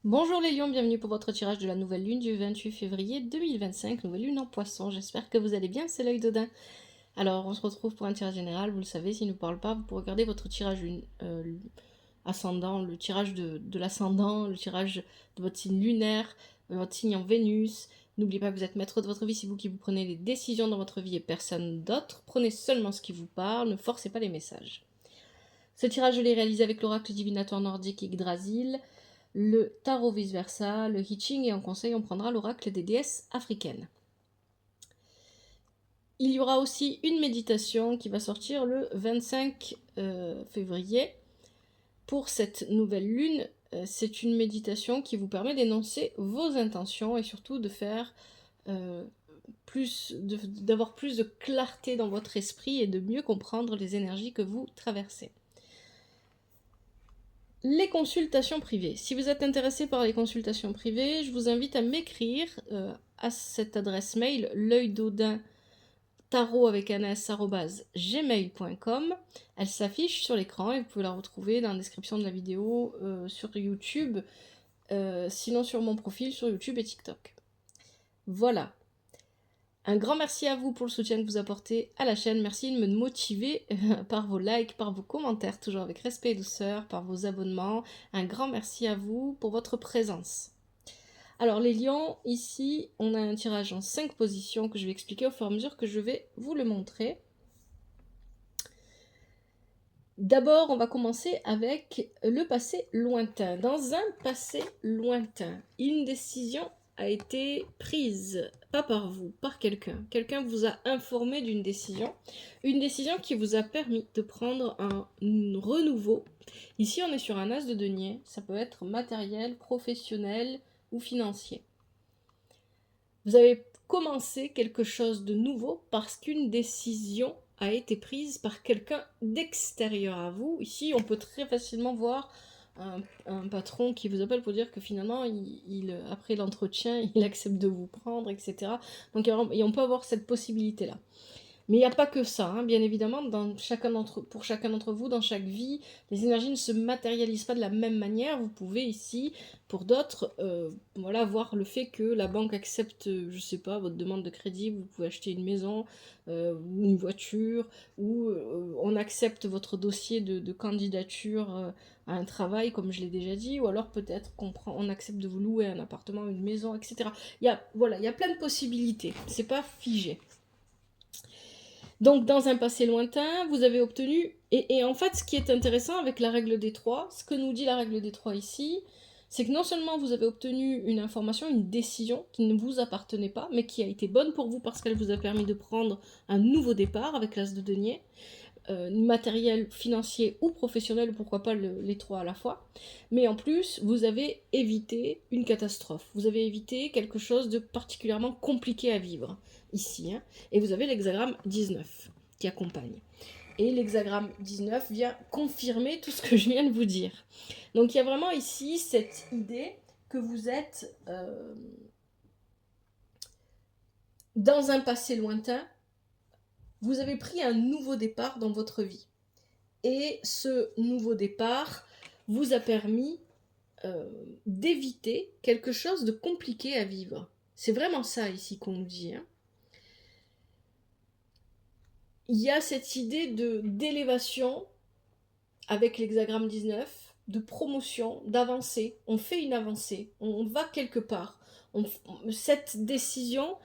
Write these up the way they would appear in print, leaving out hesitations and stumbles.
Bonjour les lions, bienvenue pour votre tirage de la nouvelle lune du 28 février 2025, nouvelle lune en poisson. J'espère que vous allez bien, c'est l'œil d'Odin. Alors on se retrouve pour un tirage général, vous le savez, s'il ne parle pas, vous pourrez regarder votre tirage ascendant, le tirage de l'ascendant, le tirage de votre signe lunaire, votre signe en Vénus. N'oubliez pas que vous êtes maître de votre vie, c'est vous qui vous prenez les décisions dans votre vie et personne d'autre. Prenez seulement ce qui vous parle, ne forcez pas les messages. Ce tirage, je l'ai réalisé avec l'oracle divinatoire nordique Yggdrasil, le tarot vice-versa, le Hitching et en conseil, on prendra l'oracle des déesses africaines. Il y aura aussi une méditation qui va sortir le 25 février pour cette nouvelle lune. C'est une méditation qui vous permet d'énoncer vos intentions et surtout de faire d'avoir plus de clarté dans votre esprit et de mieux comprendre les énergies que vous traversez. Les consultations privées. Si vous êtes intéressé par les consultations privées, je vous invite à m'écrire à cette adresse mail l'œil d'Odin tarot avec un s@gmail.com. Elle s'affiche sur l'écran et vous pouvez la retrouver dans la description de la vidéo sur YouTube, sinon sur mon profil sur YouTube et TikTok. Voilà. Un grand merci à vous pour le soutien que vous apportez à la chaîne. Merci de me motiver par vos likes, par vos commentaires, toujours avec respect et douceur, par vos abonnements. Un grand merci à vous pour votre présence. Alors les lions, ici, on a un tirage en 5 positions que je vais expliquer au fur et à mesure que je vais vous le montrer. D'abord, on va commencer avec le passé lointain. Dans un passé lointain, une décision a été prise, pas par vous, par quelqu'un. Quelqu'un vous a informé d'une décision, une décision qui vous a permis de prendre un renouveau. Ici, on est sur un as de denier, ça peut être matériel, professionnel ou financier. Vous avez commencé quelque chose de nouveau parce qu'une décision a été prise par quelqu'un d'extérieur à vous. Ici, on peut très facilement voir un patron qui vous appelle pour dire que finalement, après l'entretien, il accepte de vous prendre, etc. Donc, on peut avoir cette possibilité-là. Mais il n'y a pas que ça, hein. Bien évidemment, pour chacun d'entre vous, dans chaque vie, les énergies ne se matérialisent pas de la même manière. Vous pouvez ici, pour d'autres, voilà, voir le fait que la banque accepte, je sais pas, votre demande de crédit, vous pouvez acheter une maison, ou une voiture, ou on accepte votre dossier de candidature à un travail, comme je l'ai déjà dit, ou alors peut-être on accepte de vous louer un appartement, une maison, etc. Voilà, il y a plein de possibilités, c'est pas figé. Donc, dans un passé lointain, vous avez obtenu... Et en fait, ce qui est intéressant avec la règle des trois, ce que nous dit la règle des trois ici, c'est que non seulement vous avez obtenu une information, une décision qui ne vous appartenait pas, mais qui a été bonne pour vous parce qu'elle vous a permis de prendre un nouveau départ avec l'as de denier, matériel, financier ou professionnel, pourquoi pas les trois à la fois. Mais en plus, vous avez évité une catastrophe. Vous avez évité quelque chose de particulièrement compliqué à vivre ici. Hein. Et vous avez l'hexagramme 19 qui accompagne. Et l'hexagramme 19 vient confirmer tout ce que je viens de vous dire. Donc il y a vraiment ici cette idée que vous êtes dans un passé lointain, vous avez pris un nouveau départ dans votre vie. Et ce nouveau départ vous a permis d'éviter quelque chose de compliqué à vivre. C'est vraiment ça ici qu'on nous dit. Hein. Il y a cette idée d'élévation avec l'hexagramme 19, de promotion, d'avancée. On fait une avancée, on va quelque part. Cette décision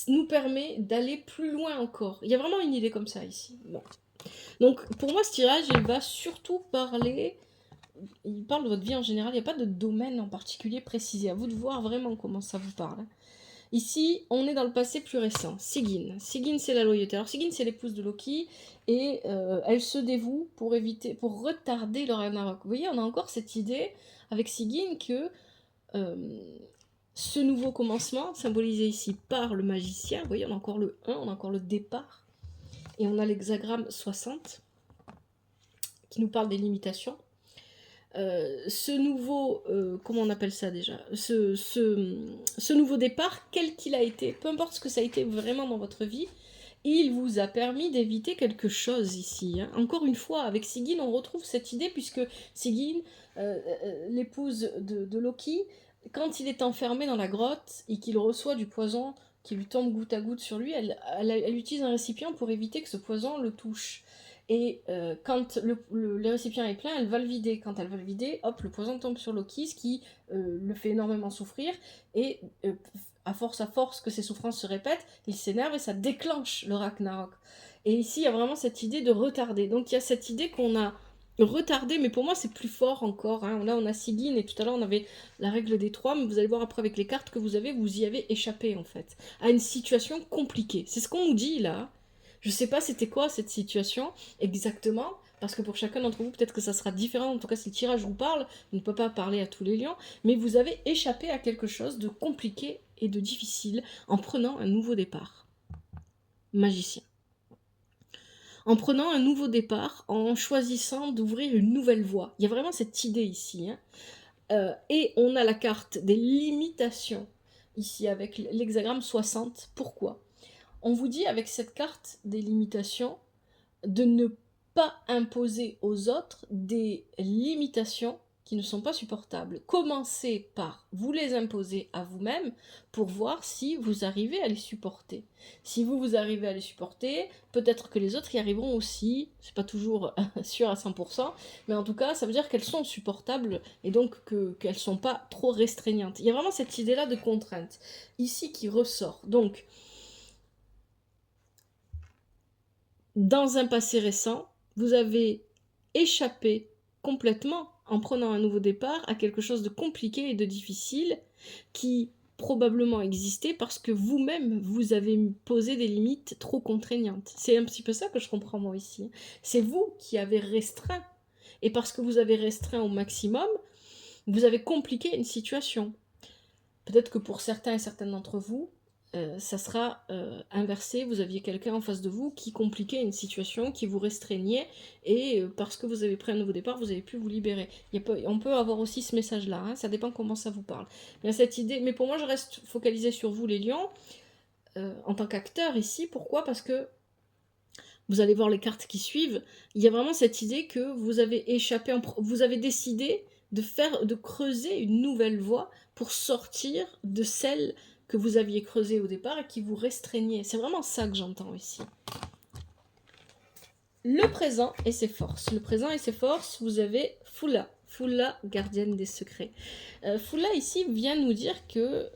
nous permet d'aller plus loin encore. Il y a vraiment une idée comme ça ici. Bon. Donc pour moi, ce tirage, il va surtout parler... Il parle de votre vie en général, il n'y a pas de domaine en particulier précisé. À vous de voir vraiment comment ça vous parle. Ici, on est dans le passé plus récent. Sigyn. Sigyn, c'est la loyauté. Alors Sigyn, c'est l'épouse de Loki, et elle se dévoue pour retarder le Ragnarok. Vous voyez, on a encore cette idée avec Sigyn que ce nouveau commencement, symbolisé ici par le magicien, vous voyez, on a encore le 1, on a encore le départ, et on a l'hexagramme 60, qui nous parle des limitations. Ce nouveau, comment on appelle ça déjà, ce nouveau départ, quel qu'il a été, peu importe ce que ça a été vraiment dans votre vie, il vous a permis d'éviter quelque chose ici. Hein. Encore une fois, avec Sigyn, on retrouve cette idée, puisque Sigyn, l'épouse de Loki, quand il est enfermé dans la grotte et qu'il reçoit du poison qui lui tombe goutte à goutte sur lui, elle utilise un récipient pour éviter que ce poison le touche. Et quand le récipient est plein, elle va le vider. Quand elle va le vider, hop, le poison tombe sur Loki, ce qui le fait énormément souffrir. Et à force que ses souffrances se répètent, il s'énerve et ça déclenche le Ragnarok. Et ici, il y a vraiment cette idée de retarder. Donc il y a cette idée qu'on a retardé, mais pour moi c'est plus fort encore. Hein. Là on a Sigyn et tout à l'heure on avait la règle des 3, mais vous allez voir après avec les cartes que vous y avez échappé en fait, à une situation compliquée. C'est ce qu'on nous dit là. Je sais pas c'était quoi cette situation exactement, parce que pour chacun d'entre vous peut-être que ça sera différent, en tout cas si le tirage vous parle, on ne peut pas parler à tous les lions, mais vous avez échappé à quelque chose de compliqué et de difficile en prenant un nouveau départ. Magicien. En prenant un nouveau départ, en choisissant d'ouvrir une nouvelle voie. Il y a vraiment cette idée ici. Hein. Et on a la carte des limitations, ici avec l'hexagramme 60. Pourquoi ? On vous dit avec cette carte des limitations de ne pas imposer aux autres des limitations qui ne sont pas supportables. Commencez par vous les imposer à vous-même pour voir si vous arrivez à les supporter. Si vous arrivez à les supporter, peut-être que les autres y arriveront aussi. C'est pas toujours sûr à 100%, mais en tout cas, ça veut dire qu'elles sont supportables et donc qu'elles sont pas trop restreignantes. Il y a vraiment cette idée-là de contrainte ici qui ressort. Donc, dans un passé récent, vous avez échappé complètement, en prenant un nouveau départ, à quelque chose de compliqué et de difficile qui probablement existait parce que vous-même, vous avez posé des limites trop contraignantes. C'est un petit peu ça que je comprends moi ici. C'est vous qui avez restreint. Et parce que vous avez restreint au maximum, vous avez compliqué une situation. Peut-être que pour certains et certaines d'entre vous, ça sera inversé, vous aviez quelqu'un en face de vous qui compliquait une situation, qui vous restreignait, et parce que vous avez pris un nouveau départ, vous avez pu vous libérer. On peut avoir aussi ce message-là, hein, ça dépend comment ça vous parle. Il y a cette idée, mais pour moi je reste focalisée sur vous les lions, en tant qu'acteur ici, pourquoi ? Parce que vous allez voir les cartes qui suivent, il y a vraiment cette idée que vous avez échappé, vous avez décidé de creuser une nouvelle voie pour sortir de celle que vous aviez creusée au départ et qui vous restreignait. C'est vraiment ça que j'entends ici. Le présent et ses forces. Le présent et ses forces, vous avez Fula. Fula, gardienne des secrets. Fula ici vient nous dire que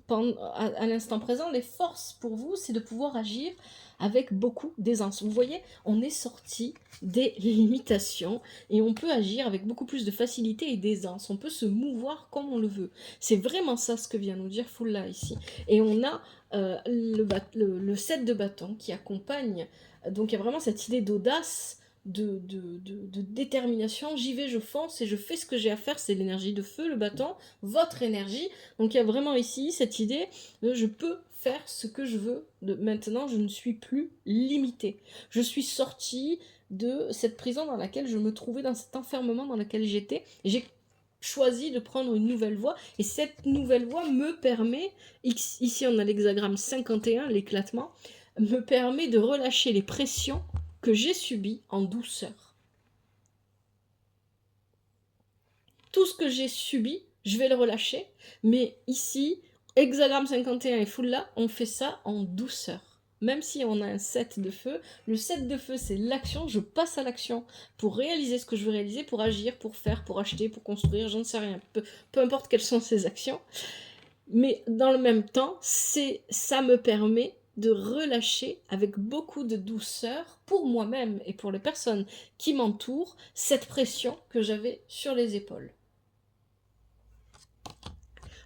à l'instant présent, les forces pour vous, c'est de pouvoir agir avec beaucoup d'aisance. Vous voyez, on est sorti des limitations et on peut agir avec beaucoup plus de facilité et d'aisance. On peut se mouvoir comme on le veut. C'est vraiment ça ce que vient nous dire Fula ici. Et on a le 7 de bâton qui accompagne. Donc il y a vraiment cette idée d'audace, de détermination. J'y vais, je fonce et je fais ce que j'ai à faire. C'est l'énergie de feu, le bâton, votre énergie. Donc il y a vraiment ici cette idée de je peux faire ce que je veux. Maintenant, je ne suis plus limitée. Je suis sortie de cette prison dans laquelle je me trouvais, dans cet enfermement dans lequel j'étais. J'ai choisi de prendre une nouvelle voie et cette nouvelle voie me permet, ici on a l'hexagramme 51, l'éclatement, me permet de relâcher les pressions que j'ai subies en douceur. Tout ce que j'ai subi, je vais le relâcher, mais ici, hexagramme 51 et Fulla, on fait ça en douceur. Même si on a un 7 de feu, le 7 de feu c'est l'action, je passe à l'action pour réaliser ce que je veux réaliser, pour agir, pour faire, pour acheter, pour construire, j'en sais rien, peu importe quelles sont ces actions. Mais dans le même temps, ça me permet de relâcher avec beaucoup de douceur pour moi-même et pour les personnes qui m'entourent cette pression que j'avais sur les épaules.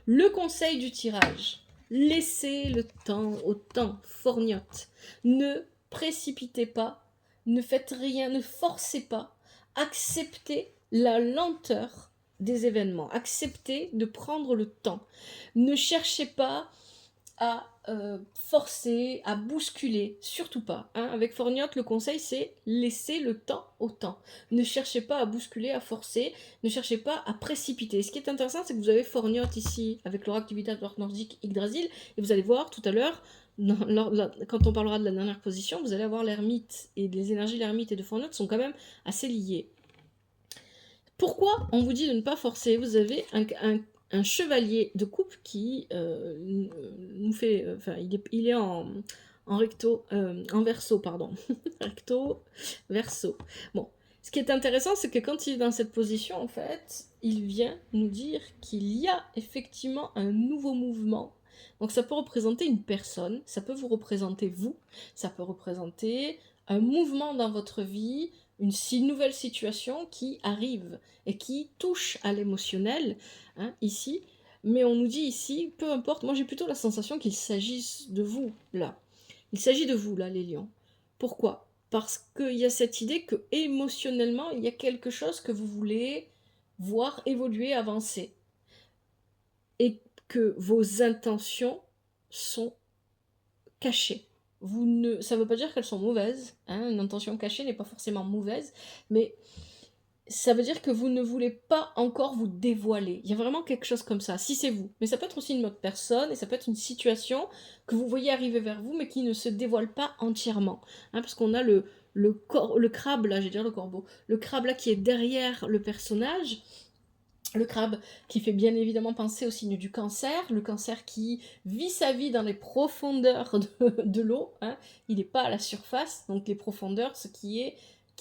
Le conseil du tirage. Laissez le temps au temps, forgnotte. Ne précipitez pas, ne faites rien, ne forcez pas. Acceptez la lenteur des événements. Acceptez de prendre le temps. Ne cherchez pas à forcer, à bousculer, surtout pas. Hein. Avec Forgnotte, le conseil c'est laisser le temps au temps. Ne cherchez pas à bousculer, à forcer, ne cherchez pas à précipiter. Ce qui est intéressant, c'est que vous avez Forgnotte ici, avec l'oracle du Vitatoire nordique Yggdrasil, et vous allez voir tout à l'heure, quand on parlera de la dernière position, vous allez avoir l'ermite, et les énergies de l'ermite et de Forgnotte sont quand même assez liées. Pourquoi on vous dit de ne pas forcer ? Vous avez un chevalier de coupe qui nous fait... Enfin, il est en recto... en verso, pardon. Recto, verso. Bon, ce qui est intéressant, c'est que quand il est dans cette position, en fait, il vient nous dire qu'il y a effectivement un nouveau mouvement. Donc ça peut représenter une personne, ça peut vous représenter vous, ça peut représenter un mouvement dans votre vie, une nouvelle situation qui arrive et qui touche à l'émotionnel, hein, ici. Mais on nous dit ici, peu importe, moi j'ai plutôt la sensation qu'il s'agisse de vous, là. Il s'agit de vous, là, les lions. Pourquoi? Parce qu'il y a cette idée que émotionnellement, il y a quelque chose que vous voulez voir évoluer, avancer. Et que vos intentions sont cachées. Ça ne veut pas dire qu'elles sont mauvaises, hein, une intention cachée n'est pas forcément mauvaise, mais ça veut dire que vous ne voulez pas encore vous dévoiler. Il y a vraiment quelque chose comme ça, si c'est vous. Mais ça peut être aussi une autre personne, et ça peut être une situation que vous voyez arriver vers vous, mais qui ne se dévoile pas entièrement. Hein, parce qu'on a le crabe, là, j'allais dire le corbeau, le crabe là qui est derrière le personnage, le crabe qui fait bien évidemment penser au signe du cancer, le cancer qui vit sa vie dans les profondeurs de l'eau, hein. Il n'est pas à la surface, donc les profondeurs, ce qui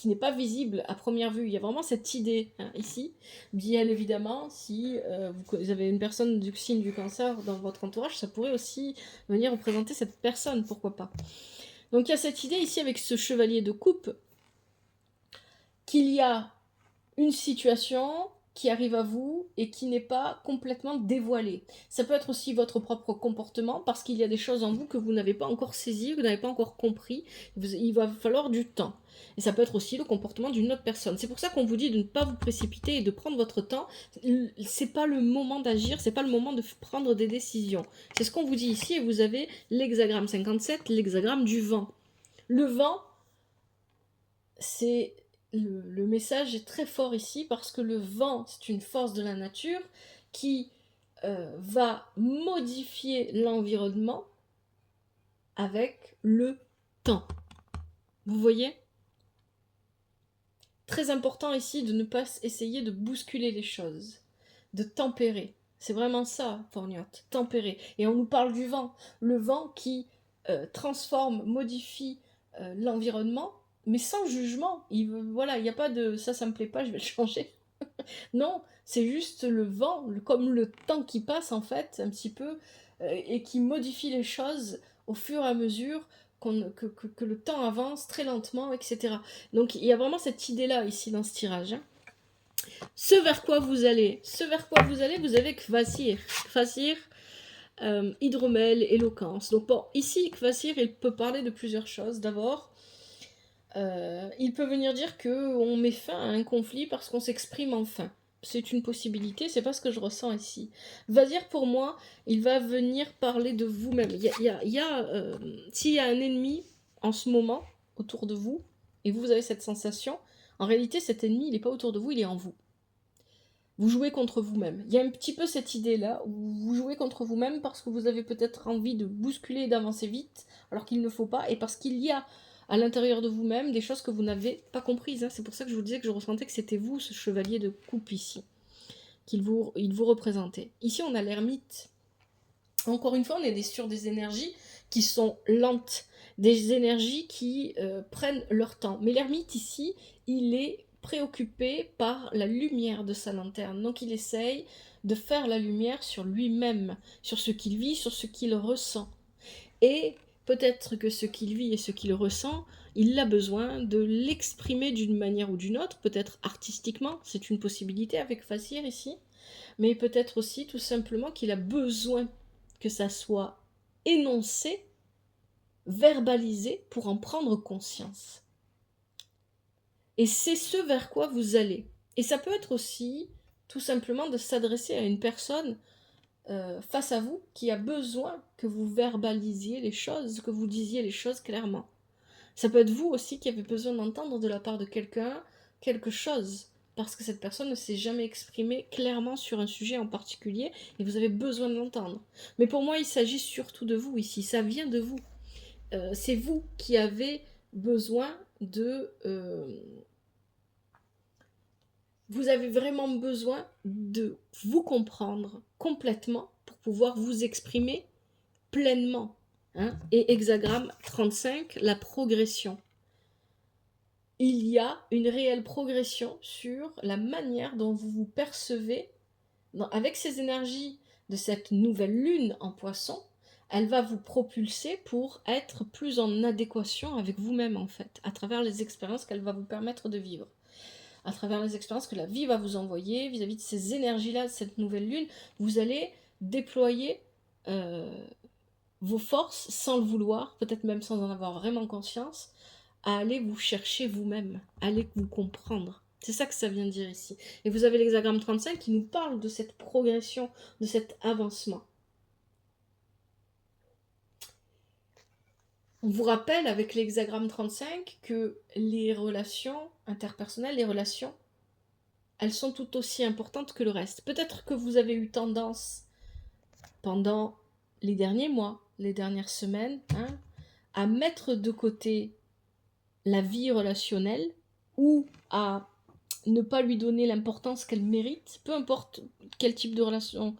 n'est pas visible à première vue. Il y a vraiment cette idée, hein, ici. Bien évidemment, si vous avez une personne du signe du cancer dans votre entourage, ça pourrait aussi venir représenter cette personne, pourquoi pas. Donc il y a cette idée ici avec ce chevalier de coupe, qu'il y a une situation qui arrive à vous et qui n'est pas complètement dévoilée. Ça peut être aussi votre propre comportement parce qu'il y a des choses en vous que vous n'avez pas encore saisies, vous n'avez pas encore compris. Il va falloir du temps. Et ça peut être aussi le comportement d'une autre personne. C'est pour ça qu'on vous dit de ne pas vous précipiter et de prendre votre temps. C'est pas le moment d'agir, c'est pas le moment de prendre des décisions. C'est ce qu'on vous dit ici et vous avez l'hexagramme 57, l'hexagramme du vent. Le vent, c'est... Le message est très fort ici parce que le vent, c'est une force de la nature qui va modifier l'environnement avec le temps. Vous voyez? Très important ici de ne pas essayer de bousculer les choses, de tempérer. C'est vraiment ça, Porniote, tempérer. Et on nous parle du vent. Le vent qui transforme, modifie l'environnement, mais sans jugement. Voilà, il n'y a pas de ça me plaît pas, je vais le changer. Non, c'est juste le vent, comme le temps qui passe en fait, un petit peu, et qui modifie les choses au fur et à mesure que le temps avance très lentement, etc. Donc il y a vraiment cette idée-là ici dans ce tirage. Hein. Ce vers quoi vous allez, vous avez Kvasir. Kvasir, hydromel, éloquence. Donc bon, ici, Kvasir, il peut parler de plusieurs choses. D'abord, il peut venir dire qu'on met fin à un conflit parce qu'on s'exprime enfin. C'est une possibilité, c'est pas ce que je ressens ici. Vasir, pour moi, il va venir parler de vous-même. S'il y a un ennemi en ce moment autour de vous, et vous avez cette sensation, en réalité, cet ennemi, il n'est pas autour de vous, il est en vous. Vous jouez contre vous-même. Il y a un petit peu cette idée-là, où vous jouez contre vous-même parce que vous avez peut-être envie de bousculer et d'avancer vite, alors qu'il ne faut pas, et parce qu'il y a à l'intérieur de vous-même des choses que vous n'avez pas comprises. Hein. C'est pour ça que je vous disais que je ressentais que c'était vous, ce chevalier de coupe ici, il vous représentait. Ici, on a l'ermite. Encore une fois, on est sur des énergies qui sont lentes, des énergies qui prennent leur temps. Mais l'ermite ici, il est préoccupé par la lumière de sa lanterne. Donc il essaye de faire la lumière sur lui-même, sur ce qu'il vit, sur ce qu'il ressent. Et peut-être que ce qu'il vit et ce qu'il ressent, il a besoin de l'exprimer d'une manière ou d'une autre, peut-être artistiquement, c'est une possibilité avec Fasir ici, mais peut-être aussi tout simplement qu'il a besoin que ça soit énoncé, verbalisé pour en prendre conscience. Et c'est ce vers quoi vous allez. Et ça peut être aussi tout simplement de s'adresser à une personne face à vous qui a besoin que vous verbalisiez les choses, que vous disiez les choses clairement. Ça peut être vous aussi qui avez besoin d'entendre de la part de quelqu'un quelque chose, parce que cette personne ne s'est jamais exprimée clairement sur un sujet en particulier, et vous avez besoin de l'entendre. Mais pour moi, il s'agit surtout de vous ici, ça vient de vous. C'est vous qui avez besoin Vous avez vraiment besoin de vous comprendre complètement pour pouvoir vous exprimer pleinement. Hein. Et hexagramme 35, la progression. Il y a une réelle progression sur la manière dont vous vous percevez avec ces énergies de cette nouvelle lune en poisson. Elle va vous propulser pour être plus en adéquation avec vous-même en fait, à travers les expériences qu'elle va vous permettre de vivre. À travers les expériences que la vie va vous envoyer vis-à-vis de ces énergies-là, de cette nouvelle lune, vous allez déployer vos forces sans le vouloir, peut-être même sans en avoir vraiment conscience, à aller vous chercher vous-même, à aller vous comprendre. C'est ça que ça vient dire ici. Et vous avez l'hexagramme 35 qui nous parle de cette progression, de cet avancement. On vous rappelle avec l'hexagramme 35 que les relations interpersonnelles, les relations, elles sont tout aussi importantes que le reste. Peut-être que vous avez eu tendance, pendant les derniers mois, les dernières semaines, à mettre de côté la vie relationnelle ou à ne pas lui donner l'importance qu'elle mérite, peu importe quel type de relation,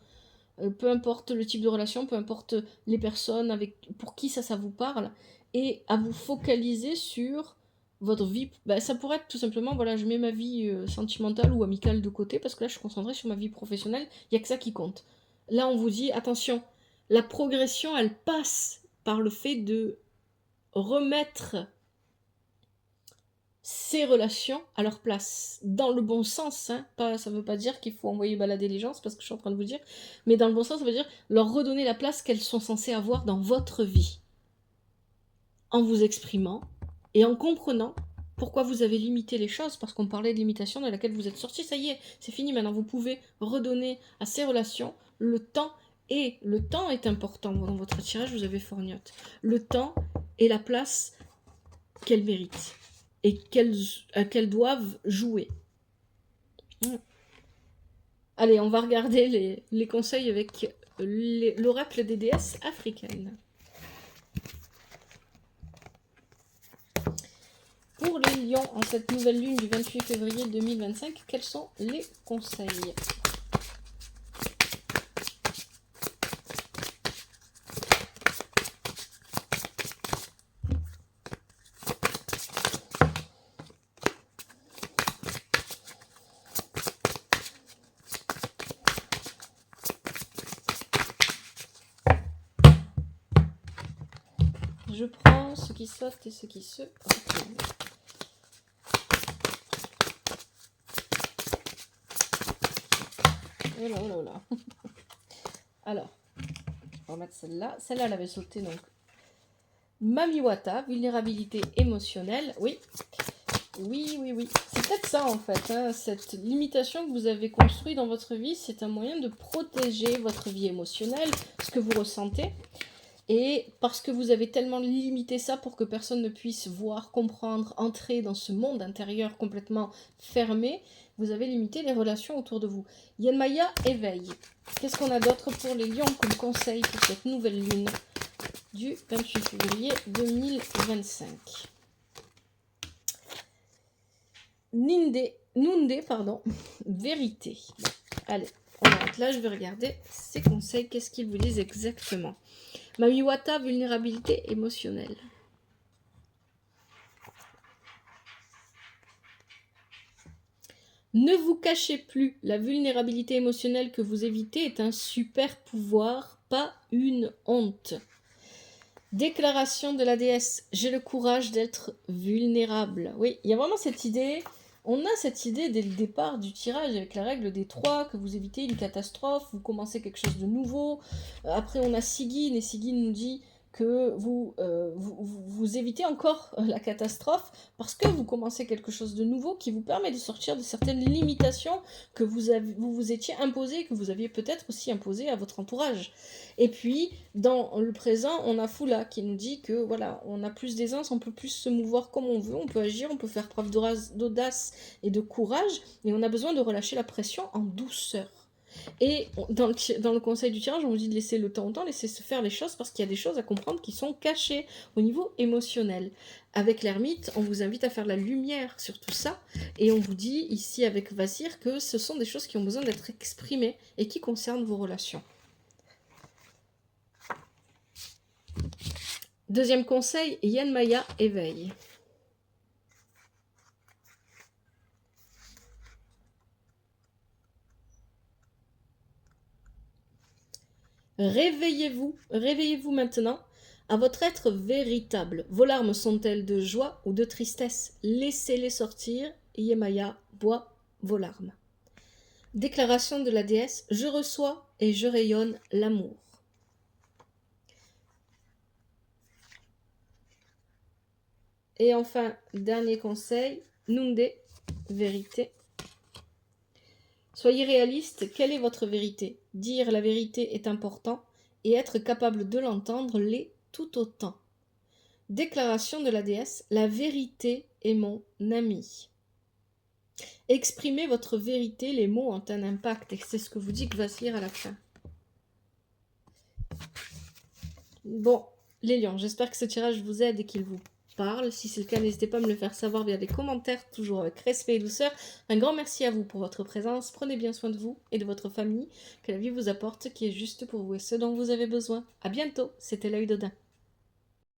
peu importe le type de relation, peu importe les personnes pour qui ça vous parle, et à vous focaliser sur votre vie. Ça pourrait être tout simplement, voilà, je mets ma vie sentimentale ou amicale de côté parce que là je suis concentrée sur ma vie professionnelle, il n'y a que ça qui compte. Là on vous dit, attention, la progression elle passe par le fait de remettre ces relations à leur place, dans le bon sens, hein. Ça veut pas dire qu'il faut envoyer balader les gens, c'est pas ce que je suis en train de vous dire, mais dans le bon sens, ça veut dire leur redonner la place qu'elles sont censées avoir dans votre vie, en vous exprimant et en comprenant pourquoi vous avez limité les choses, parce qu'on parlait de limitation de laquelle vous êtes sorti, ça y est, c'est fini maintenant, vous pouvez redonner à ces relations le temps, et le temps est important dans votre tirage, vous avez Forgnotte, le temps et la place qu'elles méritent et qu'elles doivent jouer. Allez, on va regarder les conseils avec l'oracle des déesses africaines. Pour les lions, en cette nouvelle lune du 28 février 2025, quels sont les conseils ? Je prends ce qui saute et ce qui se retourne. Oh là, oh là, oh là. Alors, on va remettre celle-là. Celle-là, elle avait sauté, donc. Mamiwata, vulnérabilité émotionnelle. Oui. Oui. C'est peut-être ça, en fait. Hein. Cette limitation que vous avez construite dans votre vie, c'est un moyen de protéger votre vie émotionnelle, ce que vous ressentez. Et parce que vous avez tellement limité ça pour que personne ne puisse voir, comprendre, entrer dans ce monde intérieur complètement fermé, vous avez limité les relations autour de vous. Yanmaya, éveil. Qu'est-ce qu'on a d'autre pour les lions comme conseil pour cette nouvelle lune du 28 février 2025? Nundé, vérité. Bon, allez, on arrête là, je vais regarder ces conseils, qu'est-ce qu'ils vous disent exactement. Mamiwata, vulnérabilité émotionnelle. Ne vous cachez plus. La vulnérabilité émotionnelle que vous évitez est un super pouvoir, pas une honte. Déclaration de la déesse. J'ai le courage d'être vulnérable. Oui, il y a vraiment cette idée. On a cette idée dès le départ du tirage avec la règle des 3, que vous évitez une catastrophe, vous commencez quelque chose de nouveau. Après, on a Sigyn, et Sigyn nous dit que vous évitez encore la catastrophe parce que vous commencez quelque chose de nouveau qui vous permet de sortir de certaines limitations que vous étiez imposées, que vous aviez peut-être aussi imposées à votre entourage. Et puis, dans le présent, on a Fula qui nous dit que voilà, on a plus d'aisance, on peut plus se mouvoir comme on veut, on peut agir, on peut faire preuve d'audace et de courage, et on a besoin de relâcher la pression en douceur. Et dans le conseil du tirage, on vous dit de laisser le temps au temps, laisser se faire les choses, parce qu'il y a des choses à comprendre qui sont cachées au niveau émotionnel. Avec l'ermite, on vous invite à faire la lumière sur tout ça, et on vous dit ici avec Vasir que ce sont des choses qui ont besoin d'être exprimées et qui concernent vos relations. Deuxième conseil, Yen Maya, éveil. Réveillez-vous, réveillez-vous maintenant à votre être véritable. Vos larmes sont-elles de joie ou de tristesse? Laissez-les sortir. Yemaya boit vos larmes. Déclaration de la déesse, je reçois et je rayonne l'amour. Et enfin, dernier conseil, Nunde, vérité. Soyez réaliste, quelle est votre vérité? Dire la vérité est important et être capable de l'entendre l'est tout autant. Déclaration de la déesse, la vérité est mon ami. Exprimez votre vérité, les mots ont un impact et c'est ce que vous dit Kvasir à la fin. Bon, les lions, j'espère que ce tirage vous aide et qu'il vous parle. Si c'est le cas, n'hésitez pas à me le faire savoir via les commentaires, toujours avec respect et douceur. Un grand merci à vous pour votre présence. Prenez bien soin de vous et de votre famille. Que la vie vous apporte ce qui est juste pour vous et ce dont vous avez besoin. À bientôt, c'était l'œil d'Odin.